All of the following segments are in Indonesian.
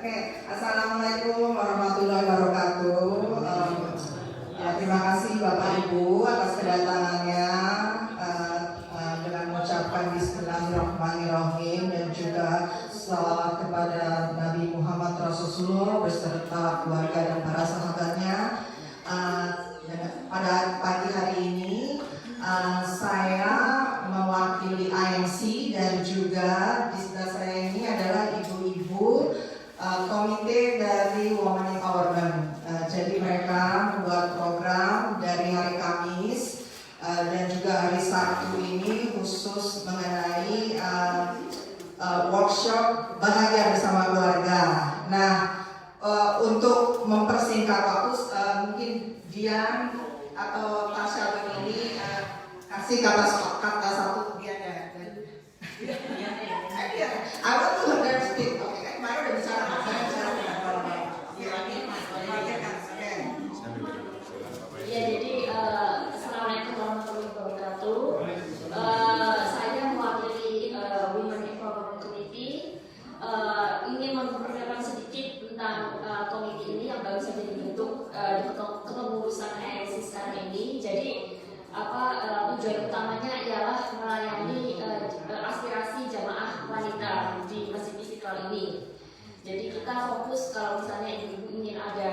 Oke, Assalamualaikum warahmatullahi wabarakatuh. Terima kasih Bapak Ibu atas kedatangannya. Dengan mengucapkan Bismillahirrahmanirrahim dan juga salawat kepada Nabi Muhammad Rasulullah beserta keluarga dan para sahabatnya. Pada pagi hari ini saya mewakili ANC dan juga di sebelah saya ini adalah ibu-ibu komite dari Women Empowerment. Jadi mereka membuat program dari hari Kamis dan juga hari Sabtu ini khusus mengenai workshop bahagia bersama keluarga. Nah, untuk mempersingkat waktu, mungkin Dian atau Tasya ini kasih kata satu Dian ya. I want to understand. Oke, kemarin udah bicara Ya, jadi Assalamualaikum warahmatullahi wabarakatuh. Saya mewakili Women Empowerment Committee. Ingin memperkenalkan sedikit tentang komite ini yang baru saja dibentuk di kepengurusan ANC sekarang ini. Jadi tujuan utamanya ialah melayani aspirasi jamaah wanita di Masjid Istiqlal ini. Jadi kita fokus kalau misalnya ibu ingin ada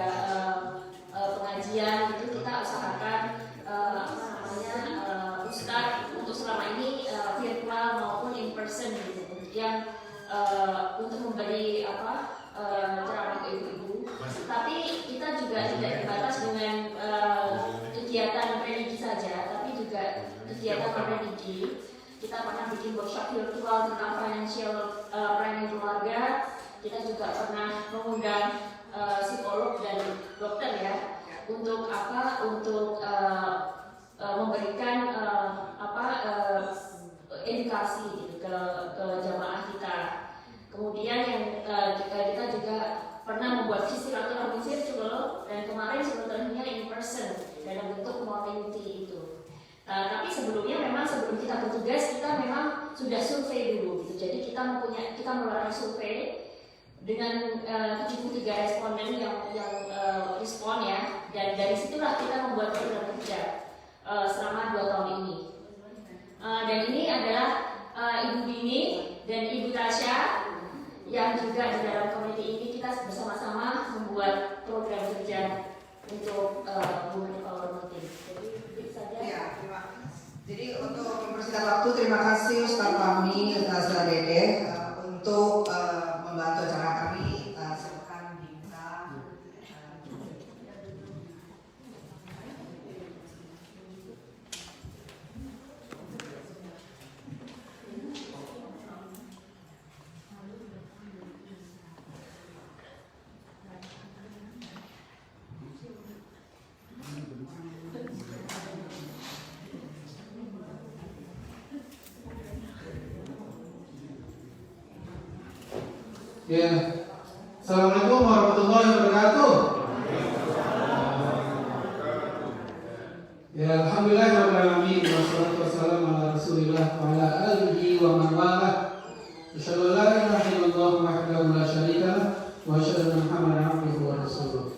pengajian itu kita usahakan ustadz untuk selama ini virtual maupun in person gitu. Yang untuk memberi ceramah ke ibu-ibu. Tapi kita juga tidak terbatas dengan kegiatan religi saja, tapi juga kegiatan non-religi. Kita pernah bikin workshop virtual tentang financial planning keluarga. Kita juga pernah mengundang psikolog dan dokter ya untuk memberikan edukasi gitu, ke jamaah kita. Kemudian yang kita juga pernah membuat silaturahmi virtual dan kemarin silaturahminya in person dalam bentuk multi itu. Tapi sebelumnya memang sebelum kita bertugas kita memang sudah survei dulu gitu. Jadi kita mengeluarkan survei dengan 73 responden yang respon ya, dan dari situlah kita membuat program kerja selama 2 tahun ini. Dan ini adalah Ibu Dini dan Ibu Tasya yang juga di dalam komite ini kita bersama-sama membuat program kerja untuk Women Empowerment. Jadi begitu saja. Ya, jadi untuk mempersingkat waktu, terima kasih Ustaz Fahmi Nazla Dede untuk membantu acara kami. Silakan dibuka. Ya, Assalamualaikum warahmatullahi wabarakatuh. Ya, alhamdulillahirabbil alamin wassalatu wassalamu ala Rasulillah wa ala alihi wa man walah. Asyhadu an la ilaha illallah wahdahu la syarika lah wa asyhadu anna Muhammadan abduhu wa rasuluh.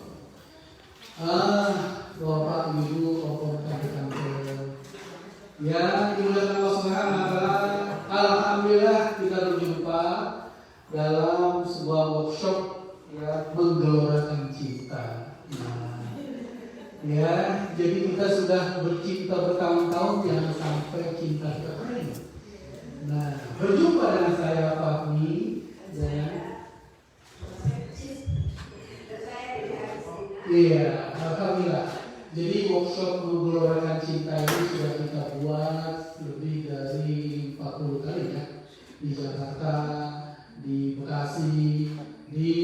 Bapak, Ibu, tante. Ya, dimuliakan Allah Subhanahu wa taala. Alhamdulillah kita berjumpa dalam sebuah workshop ya, menggelorakan cinta. Nah, ya, jadi kita sudah bercinta bertahun-tahun, jangan sampai cinta kita kering. Nah, berjumpa dengan saya Fahmi dan iya, alhamdulillah. Jadi workshop menggelorakan cinta ini sudah kita buat lebih dari 40 kali ya, di Jakarta, di Bekasi, di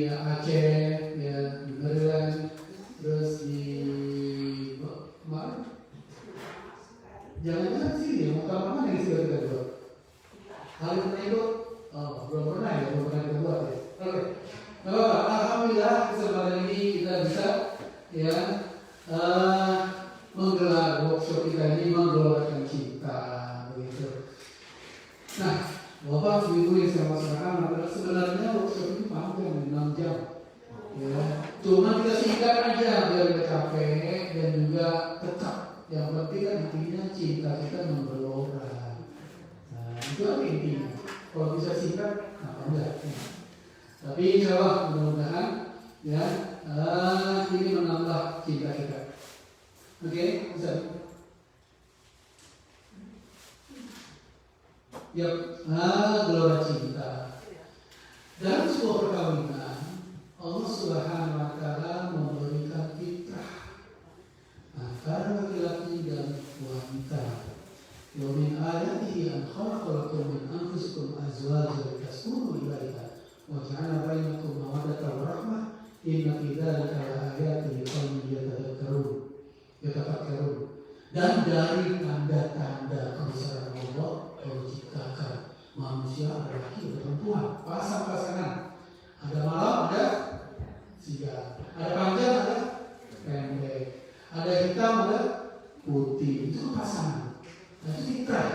Aceh, ya, di Maryland, terus di mana? Jangan-jangan sih ya, muka mana yang sudah kita buat? Hal pernah itu? Oh, belum pernah ya, belum pernah kita buat ya. Oke, alhamdulillah kesempatan ini kita bisa ya menggelar workshop kita ini menggelarkan cinta, begitu. Nah, Bapak Ibu yang saya maksudkan adalah sebenarnya workshop ini paham enggak. Tapi insya Allah mudah-mudahan ya ini menambah cinta kita. Oke, Ustaz. Ya, gelora cinta. Dalam sebuah perkawinan, Allah Subhanahu wa Ta'ala memberikan fitrah antara laki-laki dan wanita. Wa min ayatihi an khalaqa lakum min anfusikum azwajan litaskunu ilaiha wa ja'ala bainakum mawaddatan wa rahmah inna fi dzalika laayatin liqaumin yatafakkarun. Dan dari tanda-tanda kebesaran Allah menciptakan manusia laki dan perempuan, pasang-pasangan. Ada malam, ada siang, ada panjang, ada pendek, ada hitam, ada putih. Itu pasangan. Nah, itu fitrah.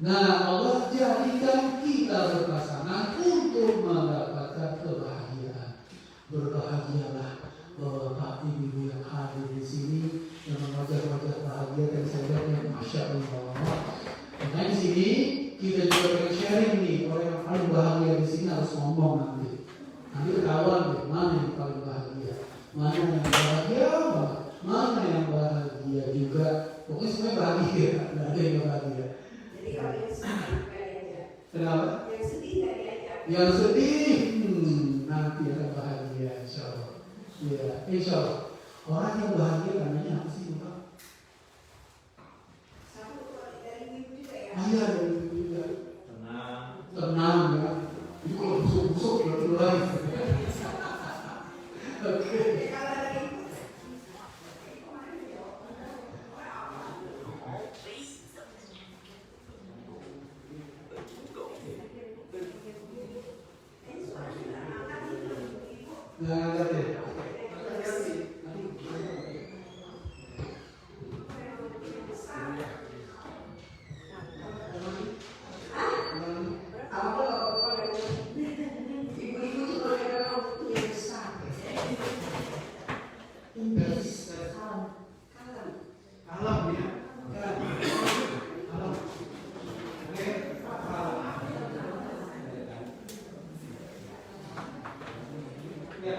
Nah, Allah jadikan kita berpasangan untuk mendapatkan kebahagiaan. Berbahagialah bapak ibu yang hadir di sini yang wajah-wajah bahagia dan saya lihat, masya Allah. Nah, di sini kita juga pengen sharing nih, orang yang paling bahagia di sini harus ngomong nanti. Nanti ketahuan deh, mana yang paling bahagia, mana yang bahagia, mana yang bahagia juga. Pokoknya semuanya bahagia, nggak ada yang bahagia. Jadi kalau yang sedih kayaknya. Kenapa? Yang sedih kayaknya. Yang sedih, nanti akan bahagia, insya Allah. Ya, insya Allah. Orang yang bahagia namanya apa sih, Pak? Satu dari ibu juga ya. Iya, dari juga. Tenang ya. Ini kalau busuk-busuk berarti lain. Oke. Kalau dari ibu. Nah, lihat deh. Alam ya. Alam. Oke. Ya.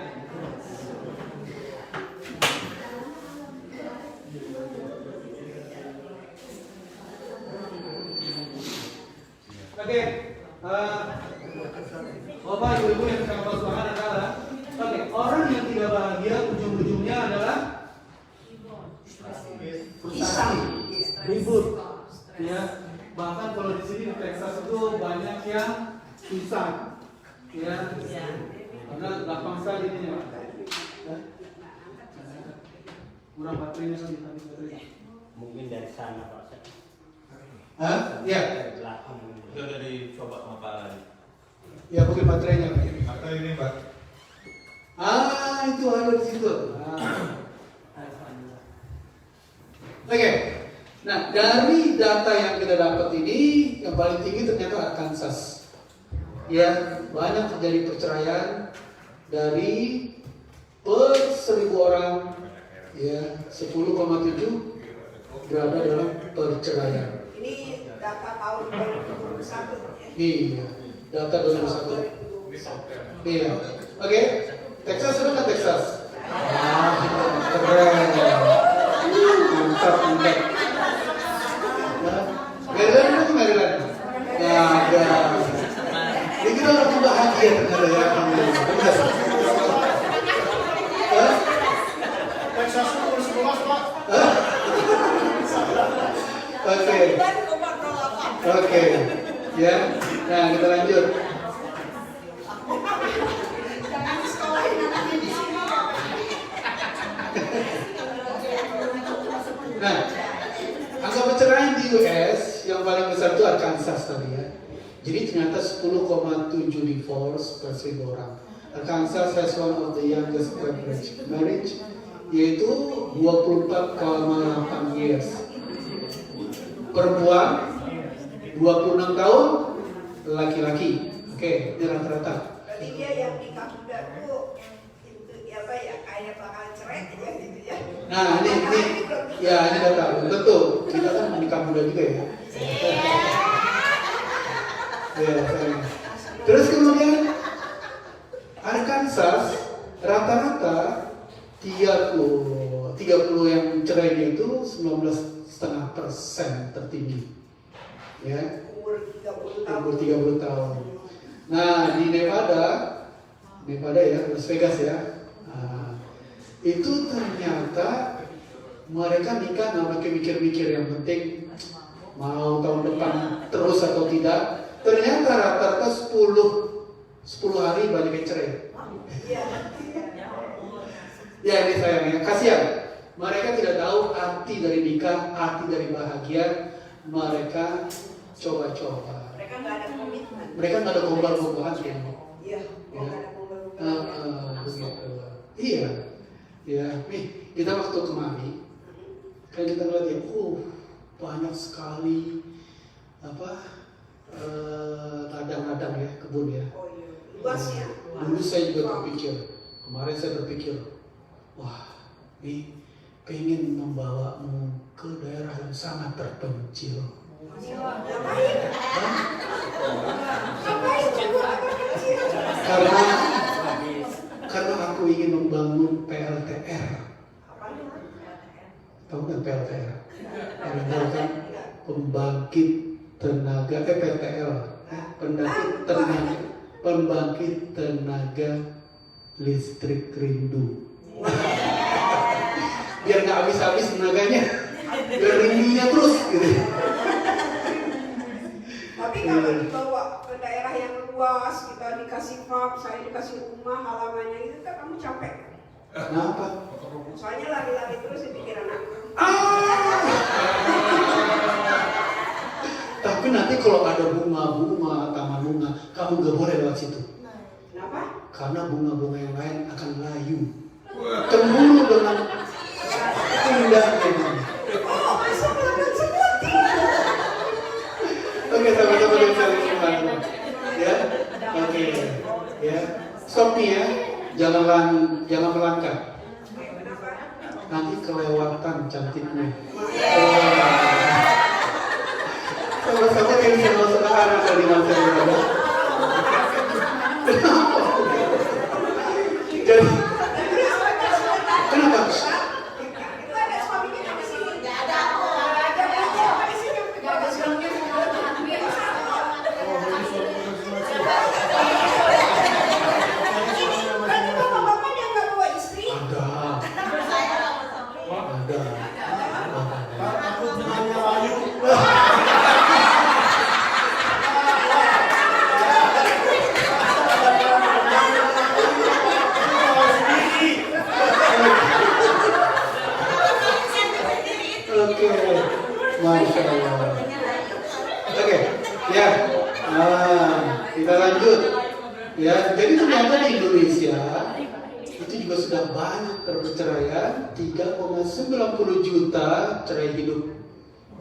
Oke. Bapak ibu-ibu yang sangat bersemangat adalah orang yang tidak bahagia ujung-ujungnya adalah frustasi, ribut, ya. Bahkan kalau di sini di Texas itu banyak yang susah, ya. Karena gampang sekali ini, Pak. Ya. Kurang baterainya kan habis baterai. Mungkin dari sana Pak. Ya. Dari belakang. Sudah dicoba sama Pak Ladi. Ya mungkin baterainya. Atau ini Pak? Itu ada di situ. Oke. Nah, dari data yang kita dapat ini, yang paling tinggi ternyata Arkansas. Ya, banyak terjadi perceraian dari per 1.000 orang, ya 10,7 berada dalam perceraian. Ini data tahun 2021 ya. Iya, data 2021. Iya, oke. Texas sudah kan Texas? Keren. Mantap. Maryland itu Maryland. Ya, ada. Ini kita lebih bahagia ternyata ya. Benar. Texas umur 11 Pak. Oke. Oke. Ya. Nah, kita lanjut. Jangan sekolahin anaknya di sini. Nah, angka perceraian di US yang paling besar itu Arkansas tadi ya. Jadi ternyata 10,7 divorce per 1.000 orang. Arkansas has one of the youngest average marriage, yaitu 24,8 years. Perempuan 26 tahun, laki-laki. Oke, ini rata-rata. Berarti dia yang nikah muda tuh itu ya apa ya kayak bakal cerai aja gitu ya. Nah, ini data. Tentu kita kan menikah muda juga ya. Ya, terus kemudian 30 yang cerainya itu 19,5% tertinggi. Ya, Umur 30 tahun. umur 30 tahun. Nah, di Nevada ya, Las Vegas ya. Nah, itu ternyata mereka nikah nggak pakai mikir-mikir, yang penting mau tahun depan terus atau tidak. Ternyata rata-rata 10 hari banyak yang cerai. Iya. Ya ini sayangnya, kasihan. Mereka tidak tahu arti dari nikah, arti dari bahagia. Mereka coba-coba. Mereka nggak ada komitmen. Mereka nggak ada gombal-gombalan ya. Iya. Nggak ada komitmen. Begitu. Iya. Ya, nih kita waktu kemari, kan kita ngeliat ya, banyak sekali ladang-ladang ya, kebun ya. Oh iya. Luas ya. Dulu saya juga terpikir, kemarin saya berpikir, wah, ini pengen membawamu ke daerah yang sangat terpencil. Ngapain? Ngapain coba kecil? Karena aku ingin membangun PLTR. Apa namanya? Tahu kan PLTR? PLTR kan pembangkit tenaga PTL, pembangkit tenaga listrik rindu. Biar nggak habis-habis tenaganya, biar rindunya terus gitu. Tapi kalau dibawa ke daerah yang luas, kita dikasih farm, saya dikasih rumah, halamannya itu kan kamu capek. Kenapa? Soalnya lari-lari terus di pikiran aku. Tapi nanti kalau ada bunga-bunga, taman bunga, kamu gak boleh lewat situ. Kenapa? Karena bunga-bunga yang lain akan layu. Cemburu dengan indahnya. Oh, masuk melakukan semut. Oke, sama-sama kita cari. Ya, oke. Ya, stop nih ya. Jangan melangkah. Kenapa? Nanti kelewatan cantiknya. Sama-sama yang bisa masuk ke arah dari masa berada. Jadi, kenapa? Itu ada suaminya di sini. Nggak ada. Ada apa di sini? Ada suaminya. Berarti bapak-bapaknya nggak bawa istri? Ada. Aku tunanya layu. Oke, Masya Allah. Oke, ya, kita lanjut. Ya, jadi ternyata di Indonesia itu juga sudah banyak perceraian, 3,90 juta cerai hidup,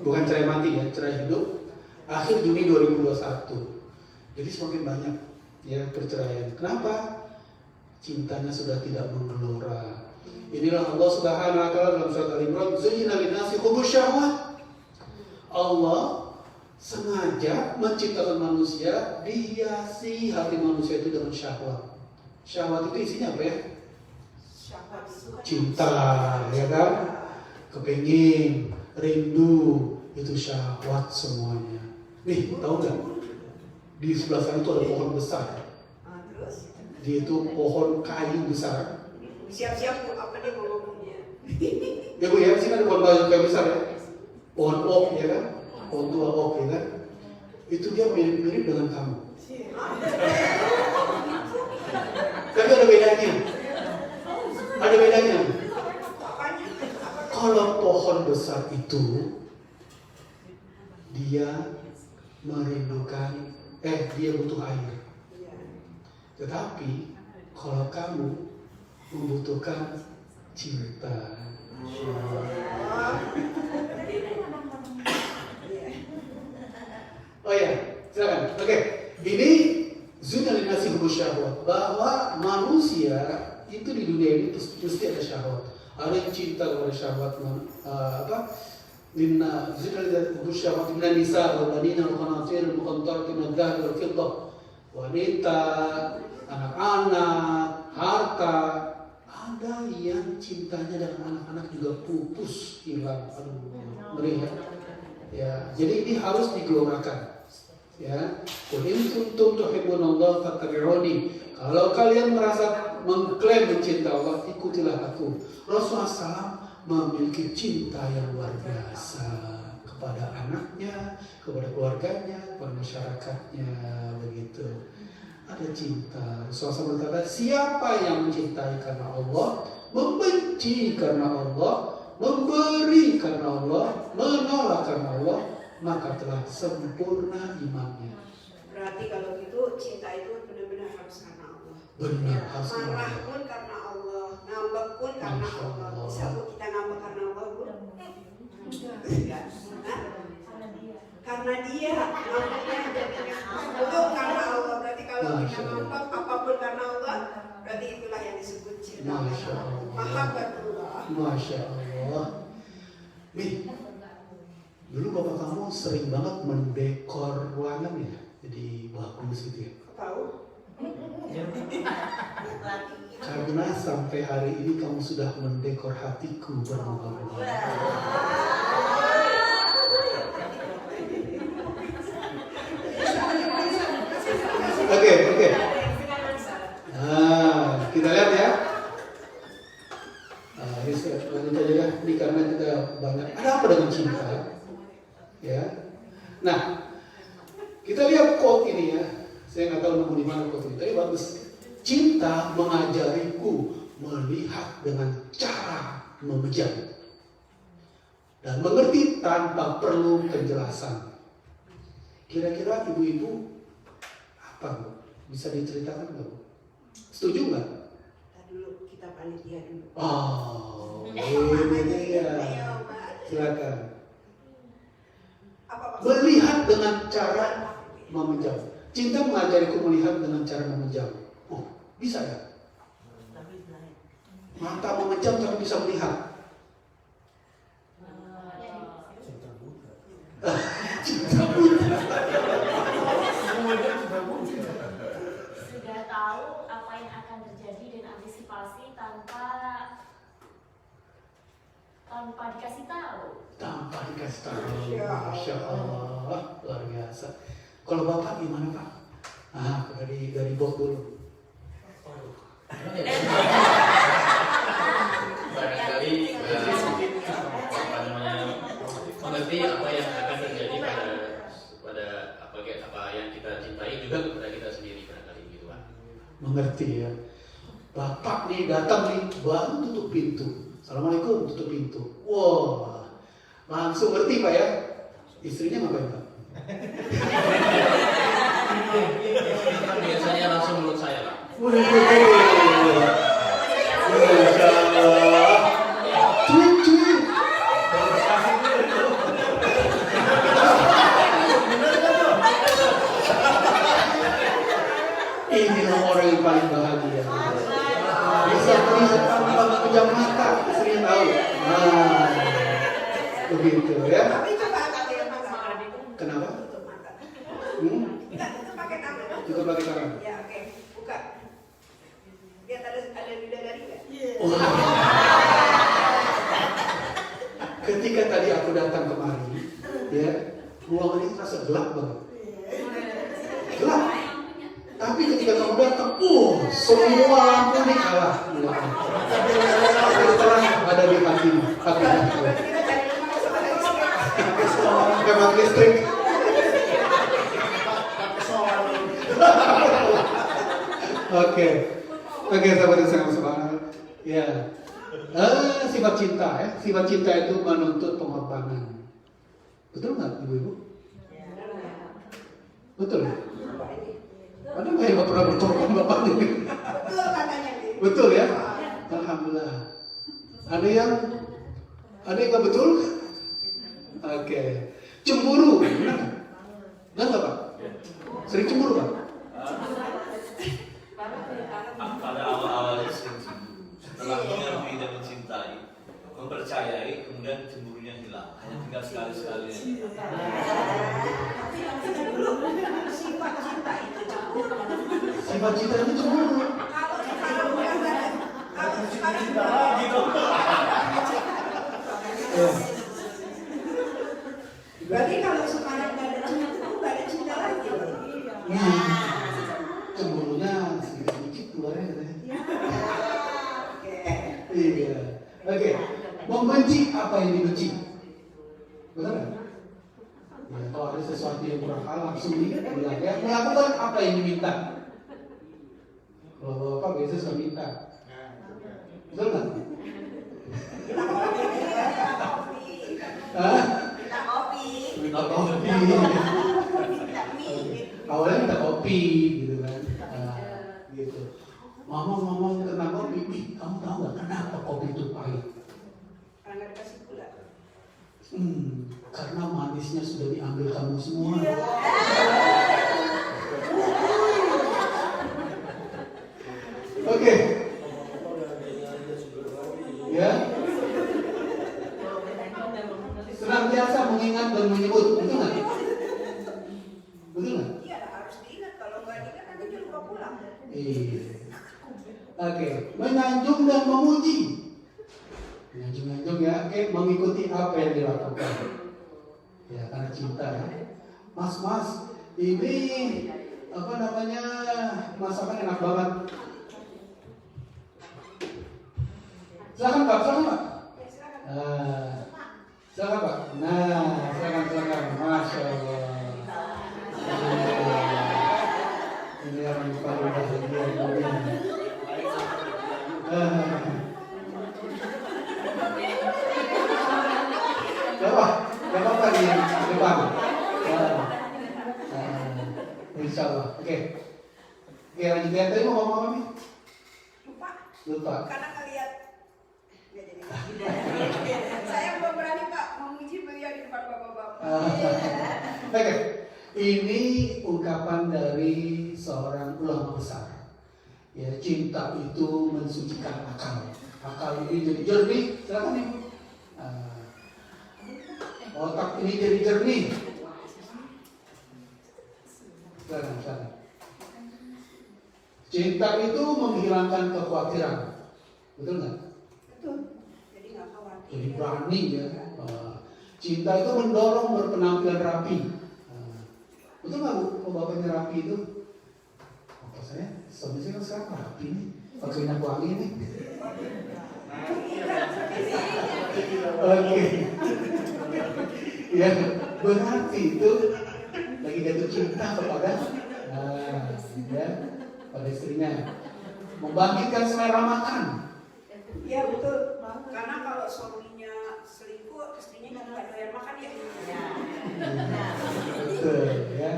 bukan cerai mati ya, cerai hidup. Akhir Juni 2021. Jadi semakin banyak ya perceraian. Kenapa? Cintanya sudah tidak menggelora. Inilah Allah Subhanahu wa taala dalam surat Al-Imran, "Zuyyina lin-nasi hubbus syahwat." Allah sengaja menciptakan manusia, dihiasi hati manusia itu dengan syahwat. Syahwat itu isinya apa ya? Cinta, ya kan? Kepingin, rindu, itu syahwat semuanya. Nih, tahu nggak? Di sebelah sana itu ada pohon besar. Terus? Dia itu pohon kayu besar. Siap-siap Bu, apa dia mau ngomongnya? Ya Bu ya, sini ada pohon kayu besar ya. Pohon oak ya kan? Pohon tua oak ya kan? Itu dia mirip-mirip dengan kamu. Tapi ada bedanya. Ada bedanya. Apanya? Kalau pohon besar itu dia merindukan, dia butuh air. Tetapi kalau kamu membutuhkan cinta. Oh ya, silakan. Oke, ini zuna linasi hubbus syahwat, bahwa manusia itu di dunia ini mesti ada syahwat. Ada yang cinta kepada syahwat, Inna zina hubbus syahwat minan nisa wal banina wal qanatir al muqantarati min adh-dhahab wal fiddah, wanita, anak-anak, harta, ada ada yang cintanya dengan anak-anak juga pupus, hilang. Aduh, ngeri ya. Ya, jadi ini harus digelorakan. Ya, qul in kuntum tuhibbunallaha fattabi'uni. Kalau kalian merasa mengklaim mencinta Allah, ikutilah aku. Rasulullah SAW memiliki cinta yang luar biasa kepada anaknya, kepada keluarganya, kepada masyarakatnya, begitu. Ada cinta. Rasulullah SAW berkata, siapa yang mencintai karena Allah, membenci karena Allah, memberi karena Allah, menolak karena Allah, maka telah sempurna imannya. Berarti kalau gitu cinta itu benar-benar harus karena Allah. Benar, harus karena Marah Allah. pun karena Allah, ngambek pun karena Masya Allah. Allah. Bisa Bu kita ngambek karena Allah, Bu? Enggak. Hah? Karena dia ngambeknya itu karena Allah. Berarti kalau kita Masya Allah. ngambek apapun karena Allah, berarti itulah yang disebut cinta. Masya Allah. Mahabbatullah. Masya Allah. Nih, dulu bapak kamu sering banget mendekor ruangan ya, jadi bagus gitu ya. Tahu? Karena sampai hari ini kamu sudah mendekor hatiku berbunga-bunga. Oke. Nah, kita lihat ya. Ini lanjut aja ya. Ini karena kita banyak. Ada apa dengan cinta? Ya. Nah, kita lihat quote ini ya. Saya nggak tahu nemu di mana quote ini. Tapi bagus. Cinta mengajariku melihat dengan cara memejam dan mengerti tanpa perlu penjelasan. Kira-kira ibu-ibu apa Bu? Bisa diceritakan nggak Bu? Setuju nggak? Kita dulu, kita panitia dulu. Oh, ini dia. Ayo, Mbak. Silakan. Apa maksudnya? Melihat dengan cara memejam. Cinta mengajariku melihat dengan cara memejam. Oh, bisa ya? Mata memejam tapi bisa melihat. Cinta buta. Sudah tahu apa yang akan terjadi dan antisipasi tanpa dikasih tahu. Tanpa dikasih tahu. Masya Allah, luar biasa. Kalau bapak gimana Pak? Ah, dari bos dulu. Barangkali mengerti apa yang akan terjadi pada apa yang kita cintai juga kepada kita sendiri barangkali gitu Pak. Mengerti ya. Bapak nih datang nih baru tutup pintu. Assalamualaikum, tutup pintu. Wah, langsung ngerti Pak ya. Istrinya ngapain Pak? Biasanya langsung menurut saya Pak. Masya Allah. Cuy. Inilah orang yang paling bahagia. Bisa melihat tanpa memejam mata, istrinya tahu. Nah, begitu ya. Tapi coba pakai mata. Kenapa? Tutup mata. Enggak, Tutup pakai tangan. cukup pakai tangan. Ya, oke. Buka. Lihat ada bidadari nggak? Wah. Ketika tadi aku datang kemari, ya, ruangan ini terasa gelap banget. Gelap. Tapi ketika kamu datang, semua lampu ini kalah. Tapi terang ada di hatimu. Hati hatiku. Berarti kita cari rumah sama listrik. Memang listrik. Oke, sahabat yang sangat subhanallah. Ya, sifat cinta ya. Sifat cinta itu menuntut pengorbanan. Betul nggak ibu-ibu? Betul ya? Ada nggak yang nggak pernah berkorban bapaknya? Betul katanya nih. Betul ya? Alhamdulillah. Ada yang nggak betul? Oke. Cemburu, benar nggak? Benar nggak Pak? Sering cemburu Pak? Pada awal-awalnya sering cemburu. Setelah mengerti dan mencintai, mempercayai, kemudian cemburunya hilang. Hanya tinggal sekali-sekali. Sifat cinta itu cemburu. Sifat cinta itu cemburu. Kalau sekarang gitu. berarti kalau sekarang nggak ada cinta, nggak ada cinta lagi. Cemburunya sedikit dikit keluarnya katanya. Oke. Iya. Oke. Membenci apa yang dibenci? Benar nggak? Ya, kalau ada sesuatu yang kurang halal langsung bilang ya. Melakukan apa yang diminta. Kalau bapak biasa suka minta. Betul nggak? Hah? Minta kopi. Awalnya minta kopi gitu kan. Gitu. Ngomong tentang kopi, kamu tahu nggak kenapa kopi itu pahit? Karena dikasih gula. Karena manisnya sudah diambil kamu semua. Oke. Ya. Senantiasa mengingat dan menyebut, betul nggak? Betul nggak? Iya, harus diingat. Kalau nggak diingat nanti dia lupa pulang. Iya. Oke. Menyanjung dan memuji. Menyanjung ya. Oke. Mengikuti apa yang dilakukan. Ya, karena cinta ya. Mas, ini apa namanya, masakan enak banget. Silakan Pak. Silakan Pak. Nah, silakan. Masya Allah. Ini orang paling bahagia. Siapa Pak di depan? Insya Allah. Oke, lanjut ya. Tadi mau ngomong apa nih? Lupa. Karena ngeliat. Nggak jadi. Saya belum berani Pak memuji beliau di depan bapak-bapak. Oke, ini ungkapan dari seorang ulama besar. Ya, cinta itu mensucikan akal. Akal ini jadi jernih. Silakan Ibu. Otak ini jadi jernih. Silakan. Cinta itu menghilangkan kekhawatiran. Betul nggak? Betul. Jadi nggak khawatir. Jadi berani ya. Cinta itu mendorong berpenampilan rapi. Betul nggak Bu? Bapaknya rapi itu? Apa saya? Suami saya kan sekarang rapi nih. Pakai minyak wangi nih. Oke. Ya, berarti itu lagi jatuh cinta kepada ya, pada istrinya. Membangkitkan selera makan. Iya betul. Karena kalau suaminya selingkuh, istrinya nggak doyan makan ya. Betul ya.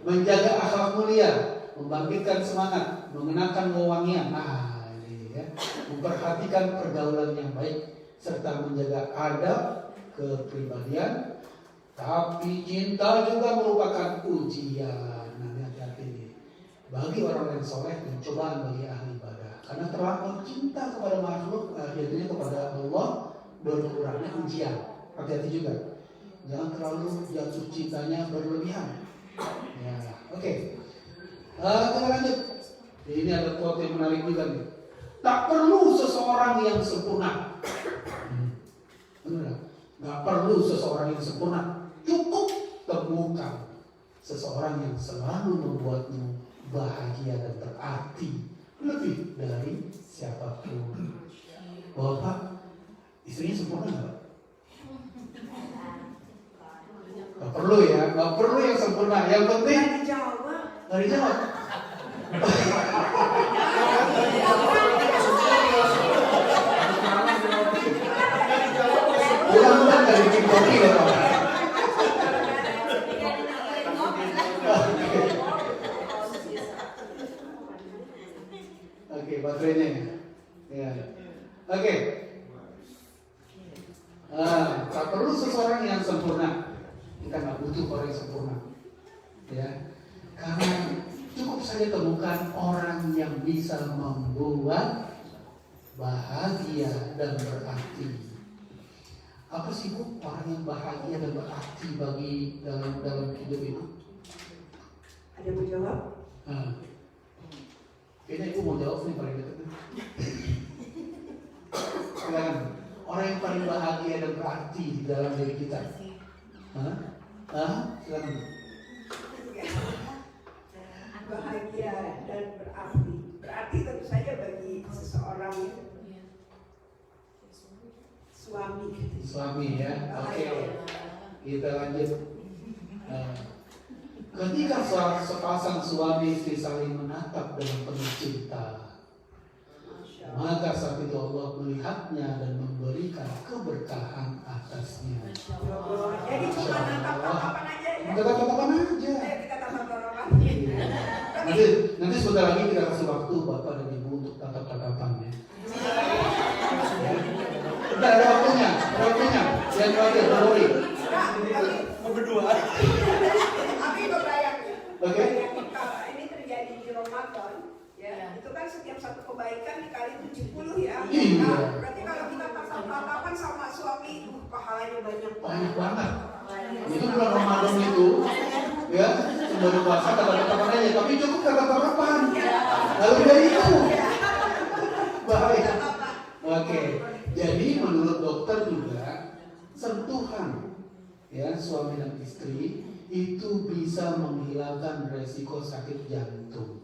Menjaga akhlak mulia, membangkitkan semangat, mengenakan wewangian. Nah, ini ya. Memperhatikan pergaulan yang baik serta menjaga adab, kepribadian. Tapi cinta juga merupakan ujian. Nah, hati-hati nih. Bagi orang yang soleh dan cobaan bagi ahli ibadah. Karena terlalu cinta kepada makhluk, akhirnya kepada Allah, berkurangnya ujian. Hati-hati juga. Jangan terlalu jatuh cintanya berlebihan. Ya, oke. Kita lanjut. Ini ada quote yang menarik juga nih. Tak perlu seseorang yang sempurna. Benar? Gak perlu seseorang yang sempurna. Cukup temukan seseorang yang selalu membuatmu bahagia dan berarti lebih dari siapapun. Bapak, istrinya sempurna nggak? Gak perlu ya, gak perlu yang sempurna. Yang penting nggak dijawab. Pulang dari bikin kopi ya Pak. Oke, baterainya ya. Oke. Tak perlu seseorang yang sempurna. Kita nggak butuh orang yang sempurna. Ya. Karena cukup saja temukan orang yang bisa membuat bahagia dan berarti. Apa sih Bu orang yang bahagia dan berarti bagi dalam hidup itu? Ada yang mau jawab? Kayaknya Ibu mau jawab nih paling dekat. orang yang paling bahagia dan berarti di dalam diri kita? Silakan. Bahagia dan berarti. Berarti tentu saja bagi seseorang suami ya. Oke. Kita lanjut. Ketika sepasang suami istri saling menatap dengan penuh cinta, maka saat itu Allah melihatnya dan memberikan keberkahan atasnya. Jadi cuma natap-natapan aja ya. Tatapan aja. Ayo kita tatap-tatapan. Nanti sebentar lagi kita kasih waktu Bapak dan Ibu untuk tatap-tatapan ya. Udah ada waktunya. Yang terakhir, Lori. Berdua. Abi berbayangnya. Oke. Ini terjadi di Ramadan, ya. Itu kan setiap satu kebaikan dikali 70 ya. Iya. Nah, berarti kalau kita tatap-tatapan sama suami, pahalanya banyak banget. Itu bulan Ramadan itu, ya, sebelum puasa tatap-tatapan aja, tapi cukup tatap-tatapan. Lalu dari itu, bahaya. Oke. Jadi menurut dokter juga sentuhan ya suami dan istri itu bisa menghilangkan resiko sakit jantung.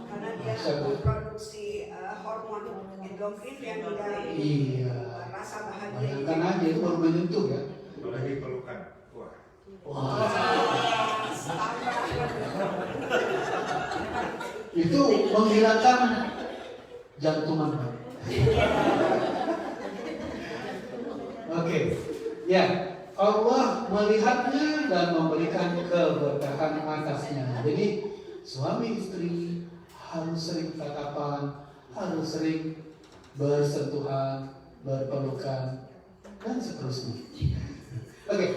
Karena dia memproduksi hormon endorfin yang di dalam rasa bahagia. Bayangkan aja itu baru menyentuh ya. Apalagi pelukan. Wah. Itu menghilangkan jantungan. Oke, ya Allah melihatnya dan memberikan keberkahan atasnya. Jadi suami istri harus sering tatapan, harus sering bersentuhan, berpelukan, dan seterusnya. Oke,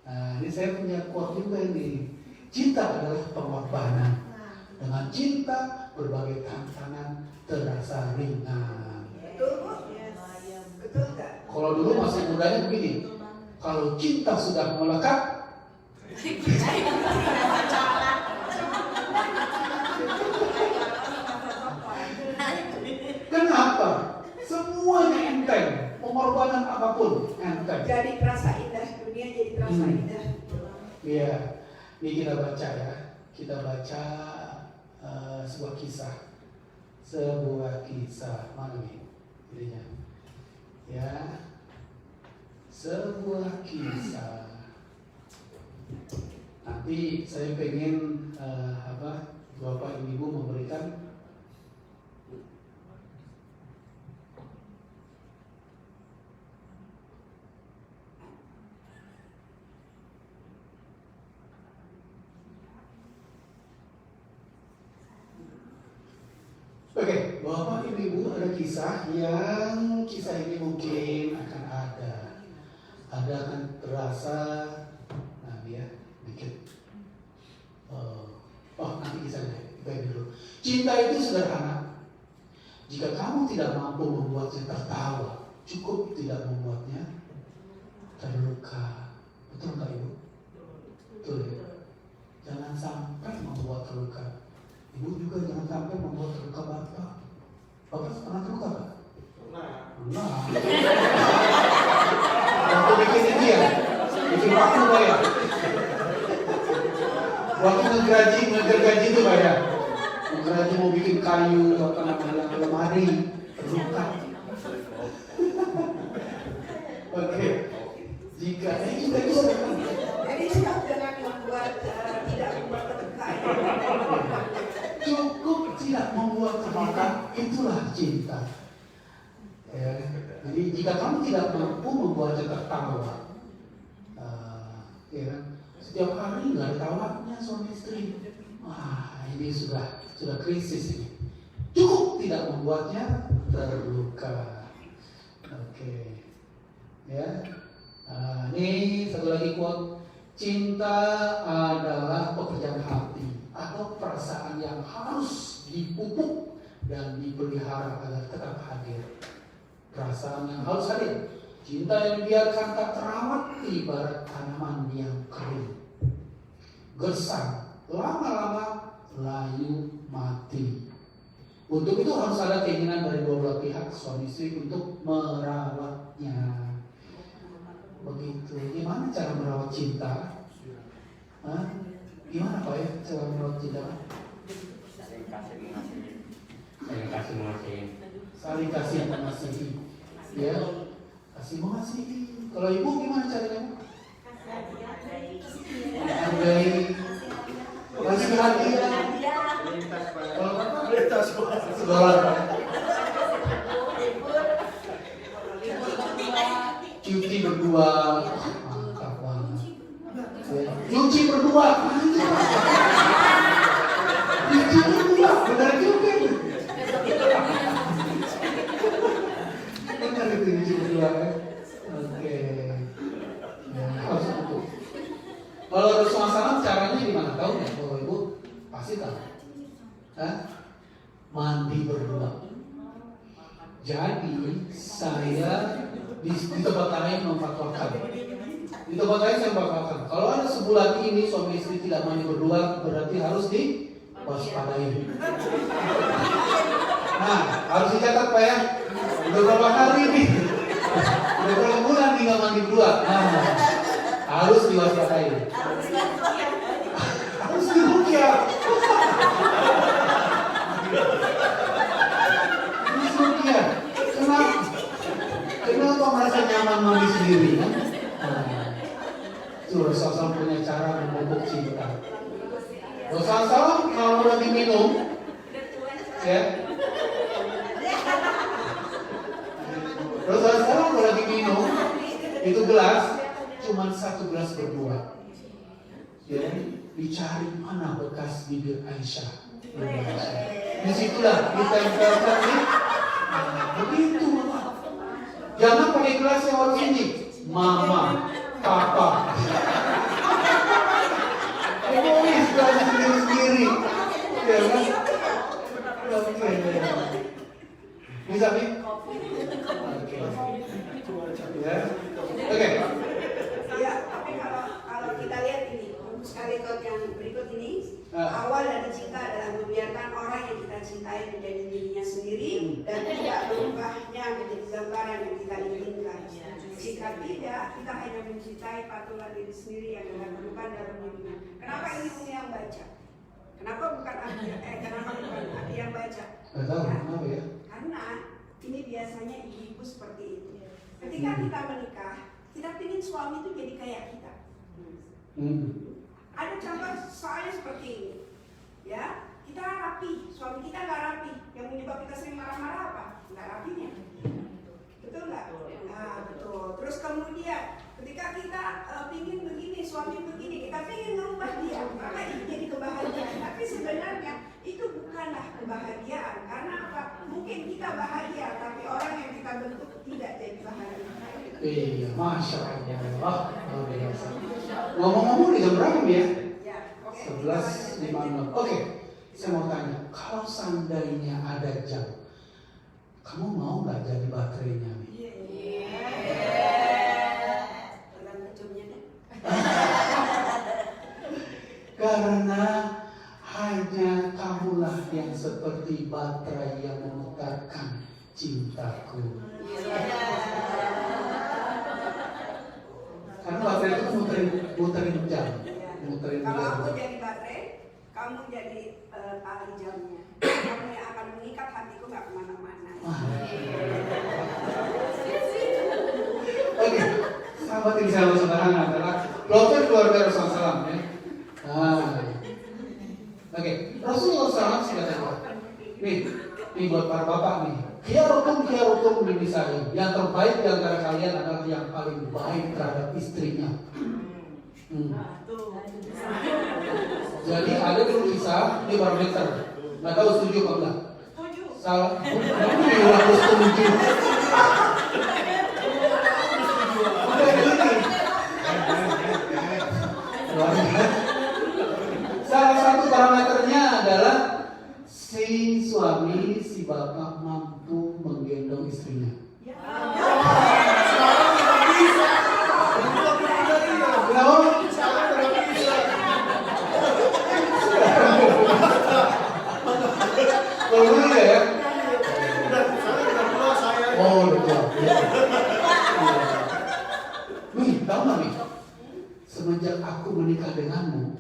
nah ini saya punya quote juga ini. Cinta adalah pengorbanan. Dengan cinta berbagai tantangan terasa ringan. Betul Bu? Betul nggak? Kalau dulu masih mudanya begini, kalau cinta sudah melekat, kenapa? Semuanya enteng, pengorbanan apapun enteng. Jadi terasa indah, dunia jadi terasa indah. Iya, ini kita baca ya, kita baca sebuah kisah, mana nih? Ininya. Ya, sebuah kisah. Nanti saya pengen Bapak Ibu memberikan Oke, Bapak Ibu ada kisah yang ini mungkin akan ada akan terasa nanti ya dikit. Nanti kisahnya kita dulu. Cinta itu sederhana. Jika kamu tidak mampu membuatnya tertawa, cukup tidak membuatnya terluka. Betul nggak Ibu? Betul ya. Jangan sampai membuat terluka. Ibu juga jangan sampai membuat terluka Bapak. Bapak pernah terluka Pak? Pernah. Waktu bikin ini ya, bikin waktu Pak ya. Waktu ngegergaji itu Pak ya. Ngegergaji mau bikin kayu, lemari, terluka. Oke. Jika kita bisa. Jadi siap dengan membuat tidak membuat terluka. Cukup tidak membuat terluka, itulah cinta. Ya, jadi jika kamu tidak mampu membuatnya tertawa, ya, setiap hari nggak ada tawanya suami istri, wah ini sudah krisis ini. Cukup tidak membuatnya terluka. Oke, ya. Ini satu lagi quote, cinta adalah pekerjaan hati atau perasaan yang harus dipupuk dan dipelihara agar tetap hadir. Perasaan yang harus hadir. Cinta yang dibiarkan tak terawat ibarat tanaman yang kering, gersang, lama-lama layu mati. Untuk itu harus ada keinginan dari dua belah pihak, suami istri, untuk merawatnya. Begitu. Gimana cara merawat cinta? Hah? Gimana Pak ya cara merawat cinta? Saling kasih mengasihi. Saling kasih mengasihi. Ya, kasih mengasihi. Kalau ibu gimana caranya? Menghargai. Kasih hadiah. Kalau bapak sekolah. Cuci berdua. Mantap banget. Cuci berdua. Cuci berdua. Benar juga. Benar itu cuci berdua ya. Oke. Ya, harus itu. Kalau Rasulullah SAW caranya gimana? Tahu nggak? Kalau ibu pasti tahu. Hah? Mandi berdua. Jadi saya di tempat lain memfatwakan. Di tempat lain saya memfatwakan. Kalau ada sebulan ini suami istri tidak mandi berdua, berarti harus diwaspadai. Nah, harus dicatat Pak ya. Udah berapa hari nih? Udah berapa bulan nih nggak mandi berdua? Nah, harus diwaspadai. Harus diruqyah. Harus ruqyah. Kenapa merasa nyaman mandi sendiri kan? Nah, Rasulullah punya cara memupuk cinta. Rasulullah kalau lagi minum, ya. Rasulullah kalau lagi minum, itu gelas cuma satu gelas berdua. Ya, dicari mana bekas bibir Aisyah. Disitulah ditempelkan nih. Begitu Mama. Jangan pakai gelas yang harus ini. Mama, Papa. Egois gelas sendiri-sendiri. Ya kan? Oke. Bisa nih? Oke. Ya. Oke. Ya, tapi kalau kita lihat ini, sekaligus yang berikut ini, awal dari cinta adalah membiarkan orang yang kita cintai menjadi dirinya sendiri dan tidak berubahnya menjadi gambaran yang kita inginkan. Jika tidak, kita hanya mencintai patulah diri sendiri yang dilakukan dalam hidupnya. Kenapa ini Umi yang baca? Kenapa bukan Abi yang baca? Gak tahu kenapa ya? Karena ini biasanya ibu-ibu seperti itu. Ketika kita menikah, kita ingin suami itu jadi kayak kita. Ada contoh soalnya seperti ini, ya kita rapi, suami kita nggak rapi, yang menyebabkan kita sering marah-marah apa? Nggak rapinya, betul nggak? Nah betul. Terus kemudian ketika kita ingin begini, suami begini, kita ingin merubah dia, maka itu jadi kebahagiaan. Tapi sebenarnya itu bukanlah kebahagiaan, karena apa? Mungkin kita bahagia, tapi orang yang kita bentuk tidak jadi bahagia. Iya, Masya Allah. Luar biasa. Ngomong-ngomong di jam berapa ya? 11.56. Oke, saya mau tanya, kalau seandainya ada jam, kamu mau nggak jadi baterainya nih? Karena hanya kamulah yang seperti baterai yang memekarkan cintaku. Karena baterai itu muterin jam. Kalau aku jadi baterai, kamu jadi tali jamnya. Kamu yang akan mengikat hatiku nggak kemana-mana. Oke, sahabat yang saya saudara adalah profil keluarga Rasulullah SAW ya. Oke, Rasulullah SAW sudah kata, nih buat para bapak nih. Khiyarukum min nisa'i. Yang terbaik di antara kalian adalah yang paling baik terhadap istrinya. Jadi ada dulu kisah di barometer. Nggak tahu setuju apa enggak? Salah. Aku setuju. Salah satu parameternya adalah si suami, si bapak mampu menggendong istrinya. Belum ya? Udah tua saya. Oh, udah tua. Ya. Nih, tahu nggak nih? Semenjak aku menikah denganmu,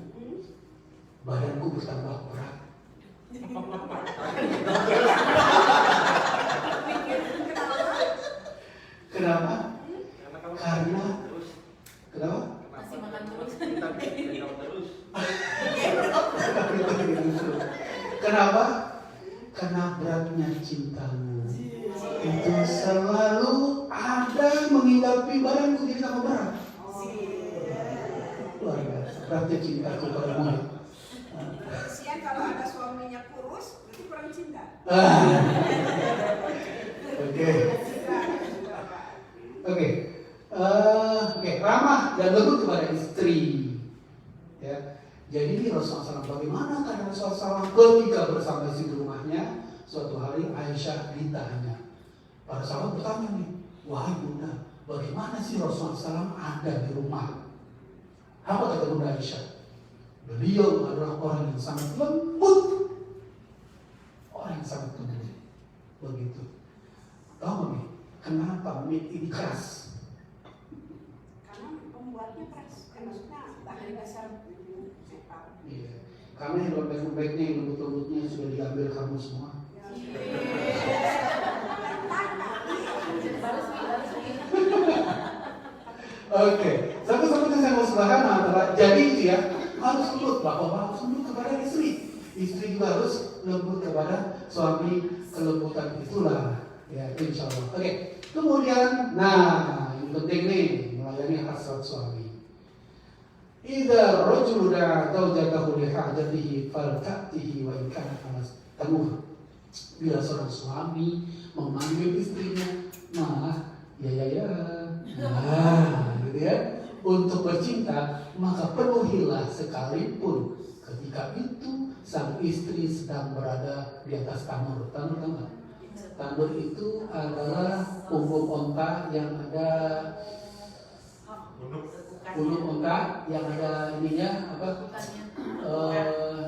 badanku bertambah berat. Kenapa? Karena kenapa? Masih makan terus. Kita minum terus. Kenapa? Karena beratnya cintamu itu selalu ada menghidupi badanku jadi tambah berat. Luar biasa, beratnya cintaku padamu. Kasihan kalau ada suaminya kurus, berarti kurang cinta. Oke. Oke, ramah dan lembut kepada istri. Ya. Jadi ini Rasulullah SAW, bagaimana keadaan Rasulullah SAW ketika bersama istri di rumahnya? Suatu hari Aisyah ditanya. Para sahabat bertanya nih, wahai bunda, bagaimana sih Rasulullah SAW ada di rumah? Apa kata bunda Aisyah? Beliau adalah orang yang sangat lembut, orang yang sangat lembut. Begitu. Tahu nih, kenapa mie ini keras? Karena pembuatnya keras, kan maksudnya bahan dasar bumbu. Iya. Karena yang lembek-lembeknya, yang lembut-lembutnya sudah diambil kamu semua. Oke, satu-satunya saya mau sebutkan adalah jadi itu ya harus lembut, bapak harus lembut kepada istri, istri juga harus lembut kepada suami. Kelembutan itulah ya insya Allah. Oke, kemudian nah yang penting nih melayani hasrat suami. Idza rajulu da'a zawjatahu li hajatihi falta'tihi wa in kana tamuha. Bila seorang suami memanggil istrinya, nah nah gitu ya, untuk bercinta maka penuhilah sekalipun ketika itu sang istri sedang berada di atas tanur. Tanur tahu nggak? Tanur itu adalah punggung onta yang ada punggung onta yang ada ininya apa?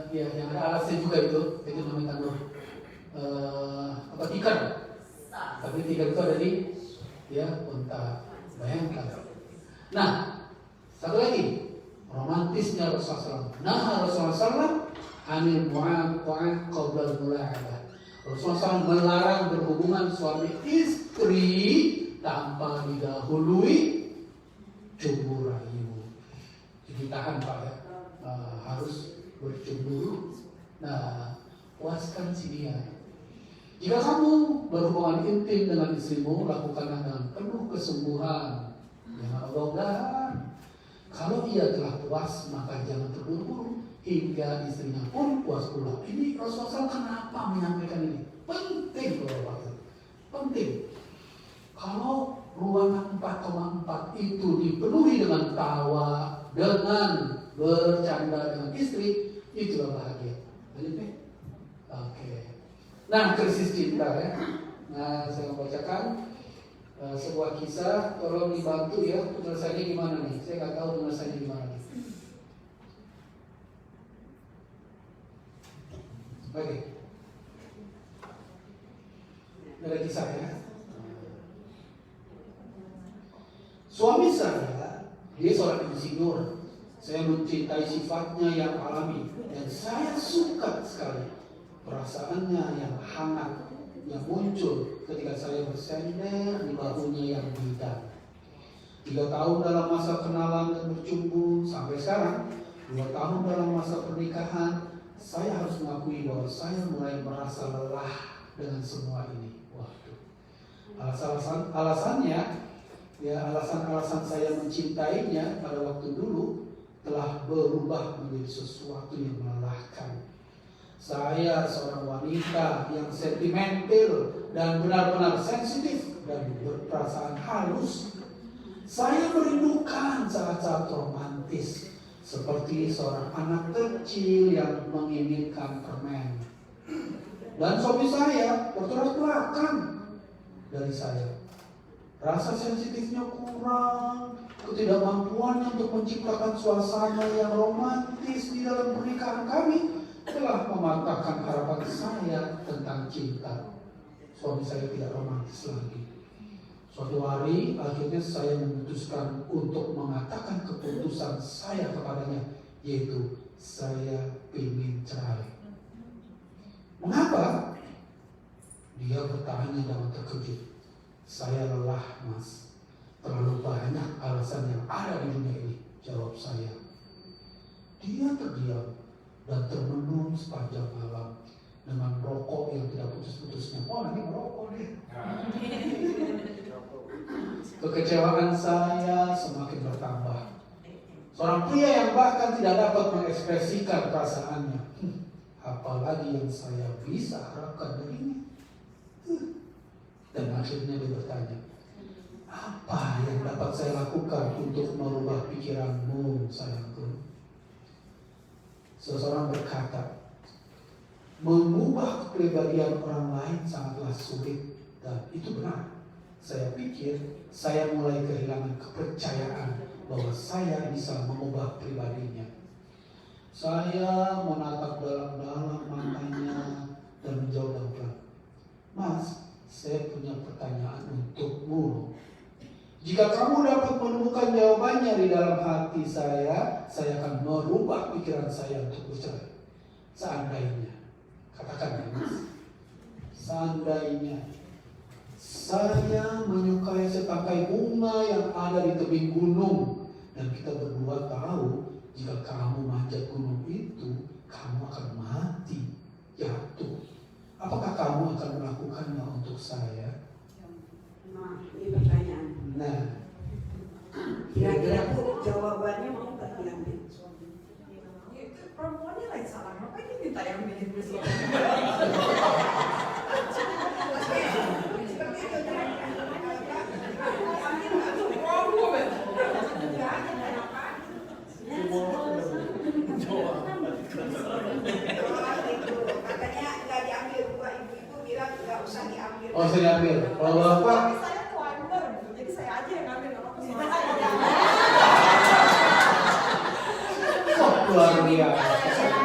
Ya yang ada alasnya juga itu namanya tanur. Apa tikar? Tapi tikar itu ada di ya onta. Bayangkan. Nah, satu lagi romantisnya Rasulullah SAW. Nah, Rasulullah SAW anil mu'aqah qabla al-mula'abah. Rasulullah SAW melarang berhubungan suami istri tanpa didahului cemburu rayu. Jadi tahan Pak ya, harus bercemburu. Nah, puaskan si dia. Jika kamu berhubungan intim dengan istrimu, lakukanlah dengan penuh kesungguhan. Jangan ogah-ogahan. Kalau ia telah puas, maka jangan terburu-buru hingga istrinya pun puas pula. Ini Rasulullah SAW kenapa menyampaikan ini? Penting loh Pak. Penting. Kalau ruangan 4,4 itu dipenuhi dengan tawa, dengan bercanda dengan istri, itulah bahagia. Lanjut nih. Oke. Nah, krisis cinta ya. Nah, saya membacakan sebuah kisah. Tolong dibantu ya, penyelesaiannya gimana nih? Saya nggak tahu penyelesaiannya gimana nih. Oke. Ada kisah ya. Suami saya, dia seorang insinyur. Saya mencintai sifatnya yang alami dan saya suka sekali perasaannya yang hangat yang muncul ketika saya bersender di bahunya yang bidang. 3 tahun dalam masa kenalan dan bercumbu sampai sekarang, 2 tahun dalam masa pernikahan, saya harus mengakui bahwa saya mulai merasa lelah dengan semua ini. Waduh. Alasan saya mencintainya pada waktu dulu telah berubah menjadi sesuatu yang melelahkan. Saya seorang wanita yang sentimental dan benar-benar sensitif dan berperasaan halus. Saya merindukan saat-saat romantis seperti seorang anak kecil yang menginginkan permen. Dan suami saya bertolak belakang dari saya. Rasa sensitifnya kurang, ketidakmampuannya untuk menciptakan suasana yang romantis di dalam pernikahan kami telah mematahkan harapan saya tentang cinta. Suami saya tidak romantis lagi. Suatu hari akhirnya saya memutuskan untuk mengatakan keputusan saya kepadanya, yaitu saya ingin cerai. Mengapa? Dia bertanya dengan terkejut. Saya lelah, Mas. Terlalu banyak alasan yang ada di dunia ini, jawab saya. Dia terdiam dan termenung sepanjang malam dengan rokok yang tidak putus-putusnya. Wah, ini merokok deh. Kekecewaan saya semakin bertambah. Seorang pria yang bahkan tidak dapat mengekspresikan perasaannya. Apalagi yang saya bisa harapkan darinya. Dan akhirnya dia bertanya, apa yang dapat saya lakukan untuk merubah pikiranmu, sayangku? Seseorang berkata, mengubah kepribadian orang lain sangatlah sulit, dan itu benar. Saya pikir saya mulai kehilangan kepercayaan bahwa saya bisa mengubah pribadinya. Saya menatap dalam-dalam matanya dan menjawab pelan-pelan, Mas, saya punya pertanyaan untukmu. Jika kamu dapat menemukan jawabannya di dalam hati saya akan merubah pikiran saya untuk bercerai. Seandainya, katakan ya Mas, seandainya saya menyukai setangkai bunga yang ada di tebing gunung, dan kita berdua tahu jika kamu manjat gunung itu, kamu akan mati, jatuh. Apakah kamu akan melakukannya untuk saya? Nah, ini pertanyaan. Nah, Kira-kira Bu, jawabannya mau nggak diambil? Itu perempuannya lain salah, ngapain dia minta yang milih dulu? Seperti itu katanya nggak diambil, ibu-ibu bilang nggak usah diambil. oh saya ambil. Kalau bapak, Tapi saya tuaner, jadi saya aja yang ngambil, nggak apa-apa. luar biasa.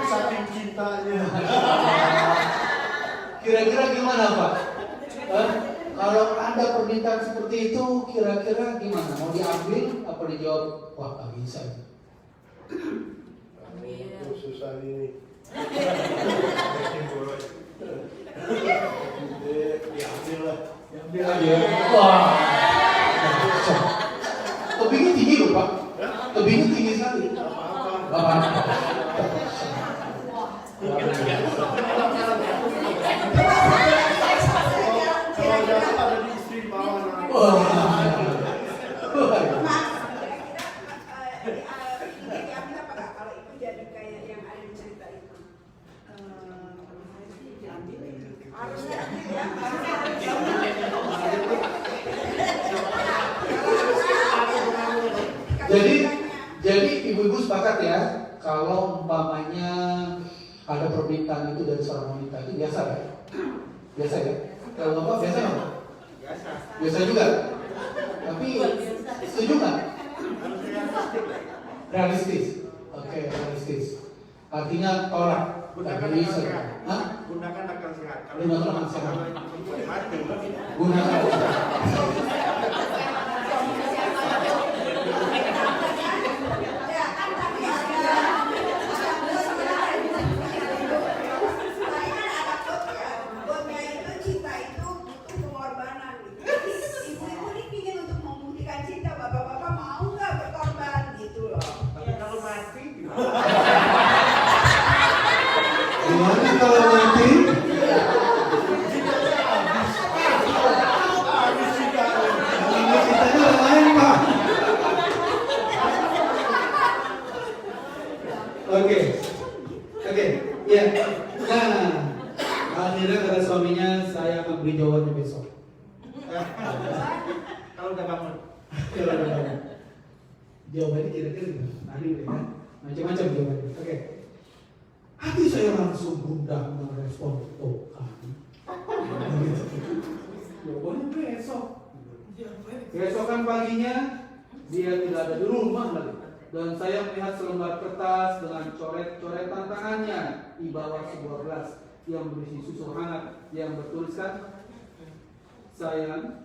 Saking cintanya. Kira-kira gimana Pak? Kalau ada permintaan seperti itu, kira-kira gimana? Mau diambil apa dijawab? Wah, nggak bisa. Susah ini. Diambil lah. Diambil aja. Wah. Tebingnya tinggi loh Pak. Tebingnya tinggi sekali. Apa-apa. Kalau jatuh ada di istri bawah. Diambil apa nggak? Kalau itu jadi kayak yang ada di cerita itu. Harus diambil ya. Jadi ibu-ibu sepakat ya, kalau umpamanya ada permintaan itu dari seorang wanita itu biasa ya? Biasa ya? Kalau bapak biasa nggak? Biasa. Biasa juga. Tapi setuju nggak? Realistis. Oke, realistis. Artinya tolak. Gunakan Tapi akal bisa. sehat. Hah? Gunakan akal sehat. Gunakan akal sehat. Mati. Gunakan. Gimana kalau nanti? Ini ceritanya orang lain Pak. Oke, ya. Nah, akhirnya kata suaminya, saya akan beri jawabannya besok. Kalau udah bangun. Kalau udah bangun. Jawabannya kira-kira gimana? Tadi udah kan? Macam-macam jawabannya. Oke. Hati saya langsung gundah merespon, oh kami. Jawabannya besok. Besokan paginya dia tidak ada di rumah lagi. Dan saya melihat selembar kertas dengan coret-coretan tangannya di bawah sebuah gelas yang berisi susu hangat yang bertuliskan, sayang,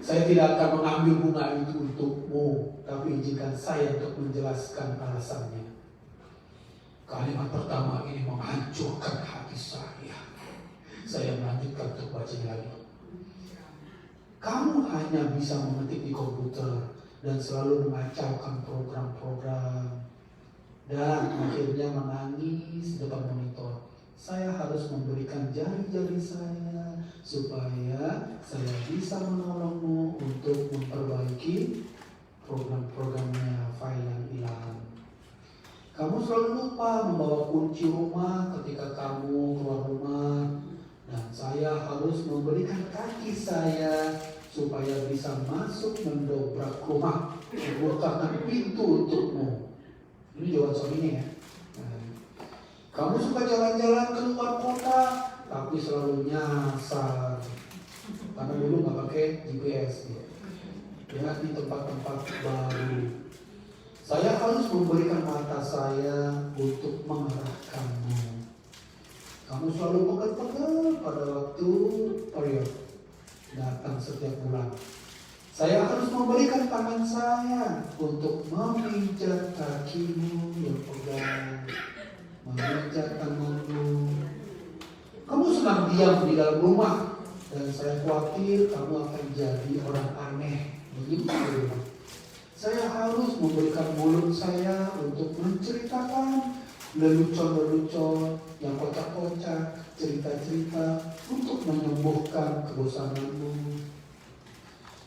saya tidak akan mengambil bunga itu untukmu, tapi izinkan saya untuk menjelaskan alasannya. Kalimat pertama ini menghancurkan hati saya. Saya melanjutkan untuk bacanya lagi. Kamu hanya bisa mengetik di komputer dan selalu mengacaukan program-program dan akhirnya menangis di depan monitor. Saya harus memberikan jari-jari saya supaya saya bisa menolongmu untuk memperbaiki program-programnya, file yang hilang. Kamu selalu lupa membawa kunci rumah ketika kamu keluar rumah, dan saya harus memberikan kaki saya supaya bisa masuk mendobrak rumah, membukakan pintu untukmu. Ini jawaban suaminya ya. Kamu suka jalan-jalan ke luar kota, tapi selalu nyasar karena dulu nggak pakai GPS ya di tempat-tempat baru. Saya harus memberikan mata saya untuk mengarahkanmu. Kamu selalu pegal-pegal pada waktu period datang setiap bulan. Saya harus memberikan tangan saya untuk memijat kakimu yang pegal, memijat tanganmu. Kamu senang diam di dalam rumah, dan saya khawatir kamu akan jadi orang aneh begitu. Saya harus memberikan mulut saya untuk menceritakan lelucon-lelucon yang kocak-kocak, cerita-cerita untuk menyembuhkan kebosananmu.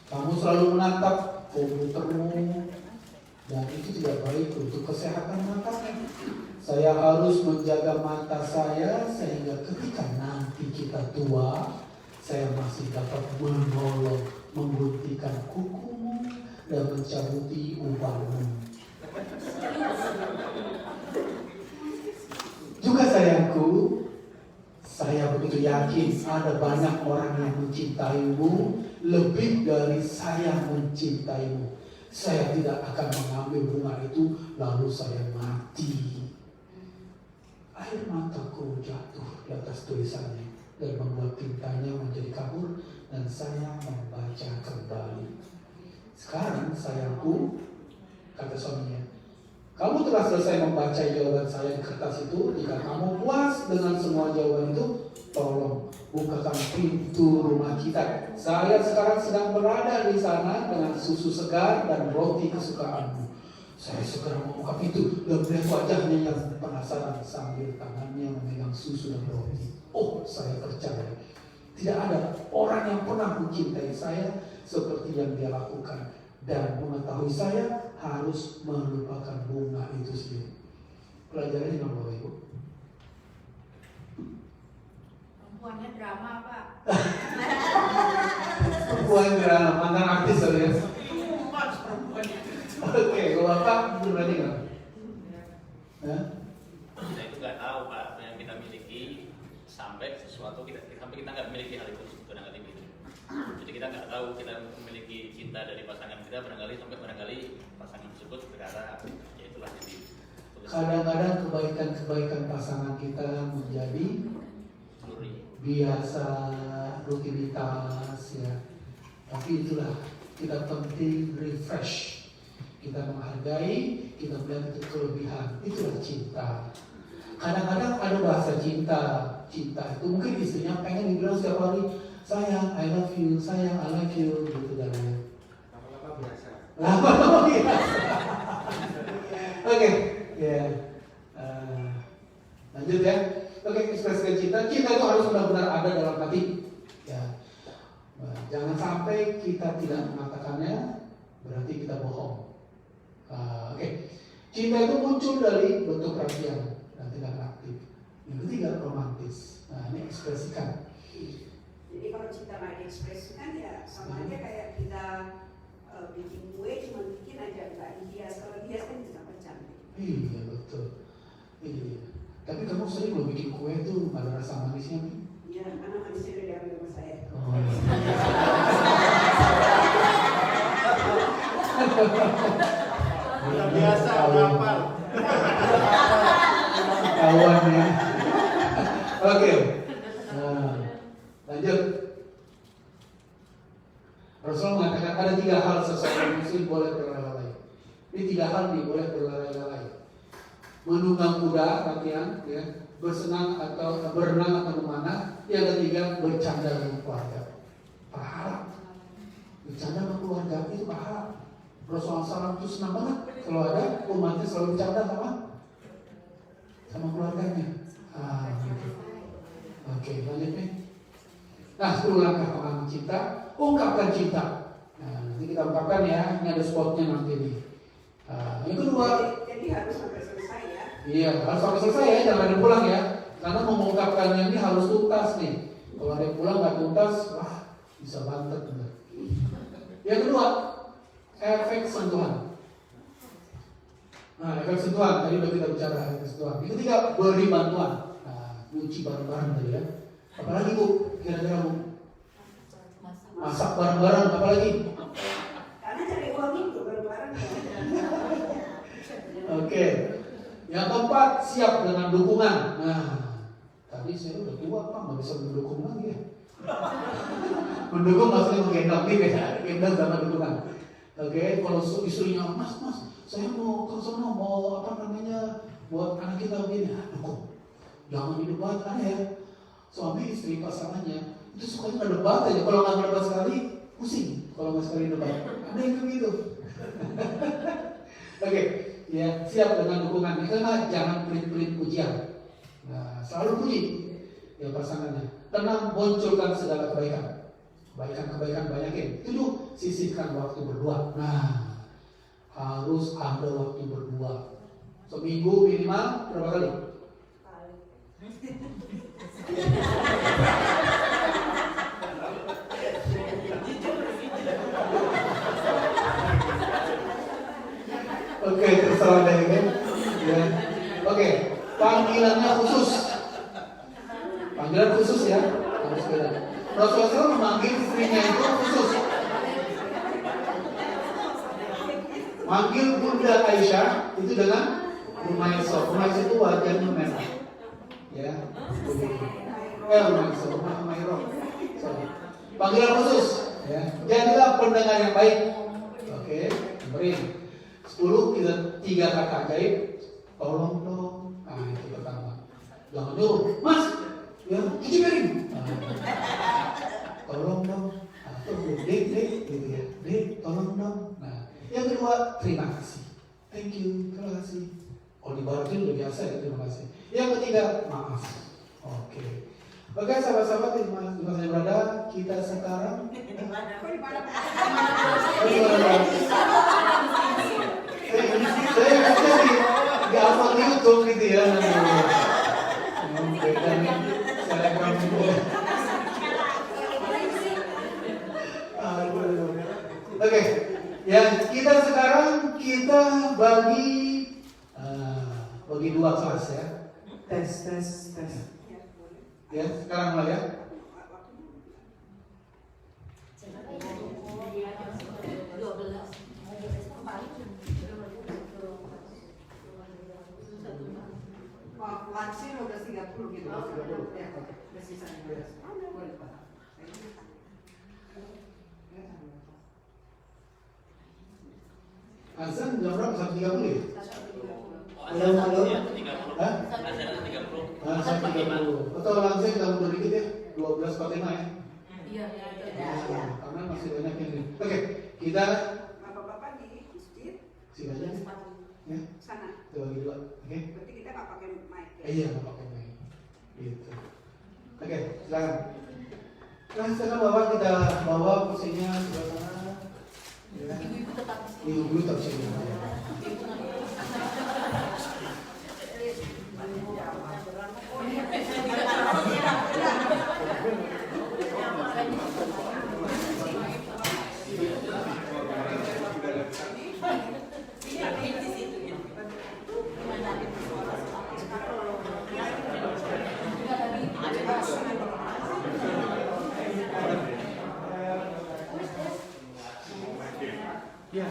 Kamu selalu menatap komputermu, dan itu tidak baik untuk kesehatan mata. Saya harus menjaga mata saya sehingga ketika nanti kita tua, saya masih dapat menolong mengguntingkan kukumu dan mencabuti ubahmu. Juga sayangku, saya begitu yakin ada banyak orang yang mencintaimu lebih dari saya mencintaimu. Saya tidak akan mengambil bunga itu lalu saya mati. Air mataku jatuh di atas tulisannya dan membuat tintanya menjadi kabur, dan saya membaca kembali. Sekarang sayangku, kata suaminya, kamu telah selesai membaca jawaban saya di kertas itu. Jika kamu puas dengan semua jawaban itu, tolong bukakan pintu rumah kita. Saya sekarang sedang berada di sana dengan susu segar dan roti kesukaanmu. Saya segera membuka pintu dan melihat wajahnya yang penasaran sambil tangannya memegang susu dan roti. Oh, saya percaya tidak ada orang yang pernah mencintai saya seperti yang dia lakukan, dan mengetahui saya harus melupakan bunga itu sendiri. Pelajarannya apa, Ibu? Perempuannya drama, Pak. Perempuan drama, mantan artis ya. Oke, kalau Bapak berbanding nggak? Kita itu nggak tahu Pak apa yang kita miliki sampai sesuatu sampai kita nggak memiliki hal itu barangkali gitu. Jadi kita nggak tahu kita memiliki cinta dari pasangan kita barangkali pasangan tersebut berkata ya itulah jadi. Kadang-kadang kebaikan pasangan kita menjadi biasa, rutinitas ya. Tapi itulah kita penting refresh. Kita menghargai, kita melihat itu kelebihan, itulah cinta. Kadang-kadang ada bahasa cinta itu mungkin istrinya pengen dibilang setiap hari, sayang, I love you, sayang, I like you, gitu dan lain. Lama-lama biasa. Lama-lama biasa. Oke, ya. Lanjut ya. Oke, ekspresikan cinta. Cinta itu harus benar-benar ada dalam hati. Ya. Jangan sampai kita tidak mengatakannya, berarti kita bohong. Oke. Cinta itu muncul dari bentuk perhatian dan tindakan aktif. Yang ketiga, romantis. Nah, ini ekspresikan. Jadi kalau cinta nggak diekspresikan ya sama aja kayak kita bikin kue cuma bikin aja nggak dihias. Kalau dihias kan bisa cantik. Iya betul. Iya. Tapi kamu sering lo bikin kue tuh ada rasa manisnya nih? Iya, karena manisnya udah diambil sama saya. Oh, iya. Udah biasa, udah hafal. Kawan ya. Oke. Nah, lanjut. Rasul mengatakan ada 3 hal seseorang muslim boleh berlalai. Ini 3 hal nih boleh berlalai-lalai. Menunggang kuda, latihan, ya, bersenang atau berenang atau memanah. Yang ketiga bercanda dengan keluarga. Pahala. Bercanda sama keluarga itu pahala. Rasulullah SAW itu senang banget kalau ada umatnya selalu bercanda sama keluarganya. Gitu. Oke, lanjut nih. Nah, 10 langkah pengalaman cinta. Ungkapkan cinta. Nah, nanti kita ungkapkan ya. Ini ada spotnya nanti nih. Yang kedua. Jadi harus sampai selesai ya. Iya, harus sampai selesai ya. Jangan ada pulang ya. Karena mengungkapkannya ini harus tuntas nih. Kalau ada yang pulang nggak tuntas, wah bisa bantet. Yang kedua, efek sentuhan. Nah, efek sentuhan tadi udah kita bicara efek sentuhan. Yang ketiga, beri bantuan. Nah, nyuci bareng-bareng tadi ya. Apalagi Bu, kira-kira Bu? Masak bareng-bareng, apalagi? Karena cari uang itu bareng-bareng. Oke. Yang keempat, siap dengan dukungan. Nah, tadi saya udah tua Pak, nggak bisa mendukung lagi ya. Mendukung maksudnya menggendong nih ya, gendong sama dukungan. Oke, kalau istrinya, mas, saya mau ke sana, mau buat anak kita begini, dukung. Jangan didebat ya. Suami istri pasangannya itu sukanya ngedebat aja. Kalau nggak ngedebat sekali, pusing. Kalau nggak sekali debat, ada yang begitu. Oke, ya siap dengan dukungan. Karena jangan pelit-pelit pujian. Nah, selalu puji ya pasangannya. Tenang, munculkan segala kebaikan. Kebaikan banyakin. 7, sisihkan waktu berdua. Nah, harus ada waktu berdua. Seminggu minimal berapa kali? Oke, terserah deh kan. Ya. Oke, panggilannya khusus. Panggilan khusus ya, harus beda. Rasulullah memanggil istrinya itu khusus. Manggil Bunda Aisyah itu dengan Umaisah. Umaisah itu wajahnya merah. Ya. Umairah. Panggilan khusus. Ya. Jadilah pendengar yang baik. Oke, beri. 10 kita 3 kata ajaib. Tolong dong. Nah, itu pertama. Jangan nyuruh, Mas. Ya, cuci piring. Tolong dong. Atau Dek, gitu ya. Dek, tolong dong. Nah, yang kedua, terima kasih. Thank you, terima kasih. Kalau di barat itu udah biasa ya, terima kasih. Yang ketiga, maaf. Oke, sahabat-sahabat di mana saya berada, kita sekarang. Saya di upload di YouTube gitu ya. Oke, ya kita sekarang bagi 2 kelas ya. Tes. Ya, sekarang mulai ya. Lansin udah 30 gitu. Ya, udah sisanya beres. Boleh Pak. Azan jam berapa? 1.30 ya? Halo. 30. Hah? Azan 30. 1.30. Atau langsung kita mundur dikit ya? 12.45 ya? Iya. Karena masih banyak yang ini. Oke, kita Bapak-bapak di masjid sini aja ya. sana. Kita bagi 2. Oke? Berarti kita nggak pakai mic ya? Iya, nggak pakai mic. Gitu. Oke, silakan. Nah, sekarang Bapak kita bawa kursinya sebelah sana. Ya. Ibu tetap sini. Ya.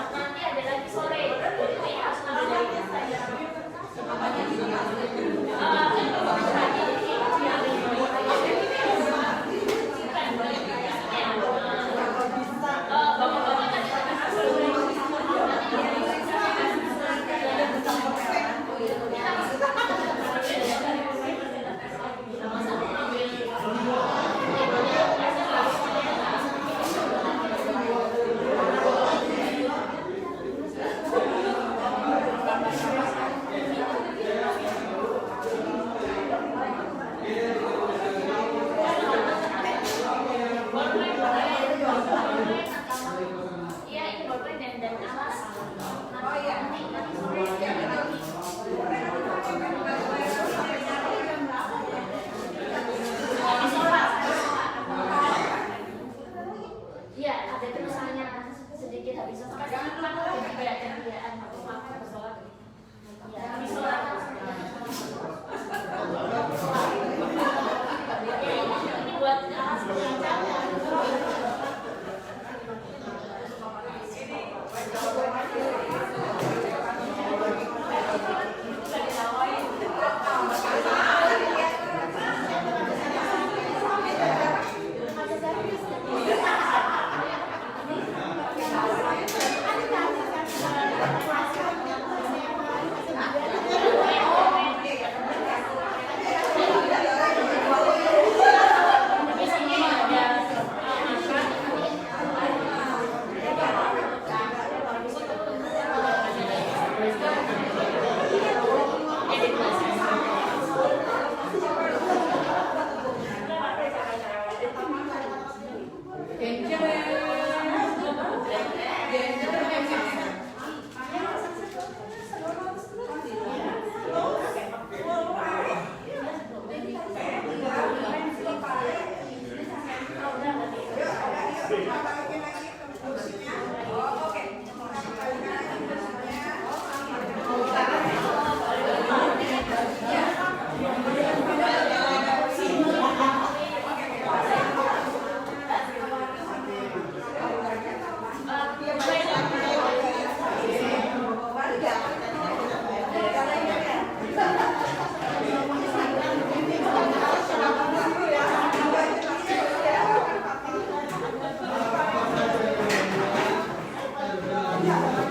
Nanti ada lagi sore, jadi harus ngambil Iya, ini bolpen dan alas. Oh iya, nanti sore. Iya, ada tulisannya sedikit habis sholat. Jangan lupa kegiatan habis makan sholat. Iya, habis sholat. Ini buat alas pengajar. Ya.